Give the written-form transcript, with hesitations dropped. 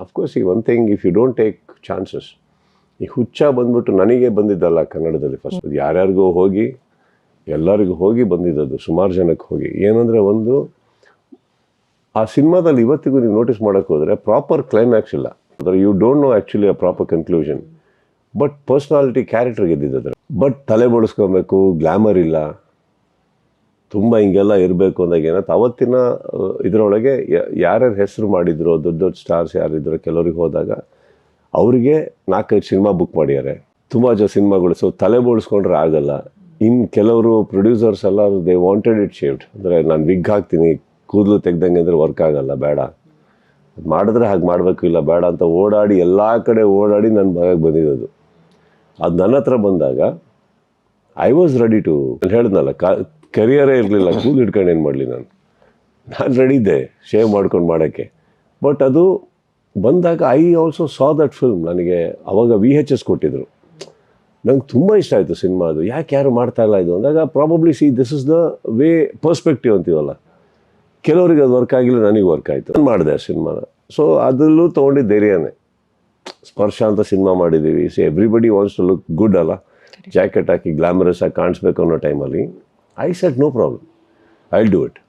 Of course ಈ one thing, if you don't take chances, ಈ ಹುಚ್ಚ ಬಂದ್ಬಿಟ್ಟು ನನಗೆ ಬಂದಿದ್ದಲ್ಲ ಕನ್ನಡದಲ್ಲಿ ಫಸ್ಟ್, ಯಾರ್ಯಾರಿಗೂ ಹೋಗಿ ಎಲ್ಲರಿಗೂ ಹೋಗಿ ಬಂದಿದ್ದದು, ಸುಮಾರು ಜನಕ್ಕೆ ಹೋಗಿ. ಏನಂದರೆ ಒಂದು ಆ ಸಿನಿಮಾದಲ್ಲಿ ಇವತ್ತಿಗೂ ನೀವು ನೋಟಿಸ್ ಮಾಡೋಕ್ಕೆ ಹೋದರೆ ಪ್ರಾಪರ್ ಕ್ಲೈಮ್ಯಾಕ್ಸ್ ಇಲ್ಲ. ಅಂದರೆ you don't know actually a proper conclusion, but personality character ಗೆದ್ದಿದ್ದಾರೆ. ಬಟ್ ತಲೆ ಬೋಳಿಸ್ಕೊಬೇಕು, ಗ್ಲಾಮರ್ ಇಲ್ಲ, ತುಂಬ ಹಿಂಗೆಲ್ಲ ಇರಬೇಕು ಅಂದಾಗ ಏನಾಯ್ತು ಅವತ್ತಿನ ಇದರೊಳಗೆ ಯಾರ್ಯಾರು ಹೆಸರು ಮಾಡಿದ್ರು, ದೊಡ್ಡ ದೊಡ್ಡ ಸ್ಟಾರ್ಸ್ ಯಾರಿದ್ರು, ಕೆಲವ್ರಿಗೆ ಹೋದಾಗ ಅವರಿಗೆ 4-5 ಸಿನಿಮಾ ಬುಕ್ ಮಾಡ್ಯಾರೆ, ತುಂಬ ಸಿನಿಮಾಗಳು. ಸೊ ತಲೆ ಬೋಳಿಸ್ಕೊಂಡ್ರೆ ಆಗಲ್ಲ. ಇನ್ನು ಕೆಲವರು ಪ್ರೊಡ್ಯೂಸರ್ಸ್ ಎಲ್ಲ ದೇ ವಾಂಟೆಡ್ ಇಟ್ ಶೇವ್ಡ್, ಅಂದರೆ ನಾನು ವಿಗ್ ಹಾಕ್ತೀನಿ, ಕೂದಲು ತೆಗ್ದಂಗೆ ಅಂದರೆ ವರ್ಕ್ ಆಗಲ್ಲ, ಬೇಡ, ಅದು ಮಾಡಿದ್ರೆ ಹಾಗೆ ಮಾಡಬೇಕು, ಇಲ್ಲ ಬೇಡ ಅಂತ ಓಡಾಡಿ ಎಲ್ಲ ಕಡೆ ಓಡಾಡಿ ನನ್ನ ಭಾಗಕ್ಕೆ ಬಂದಿದ್ದದು. ಅದು ನನ್ನ ಹತ್ರ ಬಂದಾಗ ಐ ವಾಸ್ ರೆಡಿ ಟು, ಹೇಳಿದ್ನಲ್ಲ, ಕೆರಿಯರೇ ಇರಲಿಲ್ಲ, ಕೂದಲು ಹಿಡ್ಕೊಂಡು ಏನು ಮಾಡಲಿ, ನಾನು ರೆಡಿ ಇದ್ದೆ ಶೇವ್ ಮಾಡ್ಕೊಂಡು ಮಾಡೋಕ್ಕೆ. ಬಟ್ ಅದು ಬಂದಾಗ I also saw that film. ನನಗೆ ಅವಾಗ VHS ಕೊಟ್ಟಿದ್ರು, ನಂಗೆ ತುಂಬ ಇಷ್ಟ ಆಯಿತು ಸಿನಿಮಾ. ಅದು ಯಾಕೆ ಯಾರು ಮಾಡ್ತಾ ಇಲ್ಲ ಇದು ಅಂದಾಗ, probably see this is the way perspective ಅಂತೀವಲ್ಲ, ಕೆಲವರಿಗೆ ಅದು ವರ್ಕ್ ಆಗಿಲ್ಲ, ನನಗೆ ವರ್ಕ್ ಆಯಿತು, ನಾನು ಮಾಡಿದೆ ಆ ಸಿನಿಮಾನ. ಸೊ ಅದರಲ್ಲೂ ತೊಗೊಂಡಿದ್ದು ಧೈರ್ಯನೇ. ಸ್ಪರ್ಶ ಅಂತ ಸಿನಿಮಾ ಮಾಡಿದ್ದೀವಿ, see everybody wants to look good ಅಲ್ಲ, ಜಾಕೆಟ್ ಹಾಕಿ ಗ್ಲಾಮರಸ್ ಆಗಿ ಕಾಣಿಸ್ಬೇಕು ಅನ್ನೋ ಟೈಮಲ್ಲಿ I said no problem, I will do it.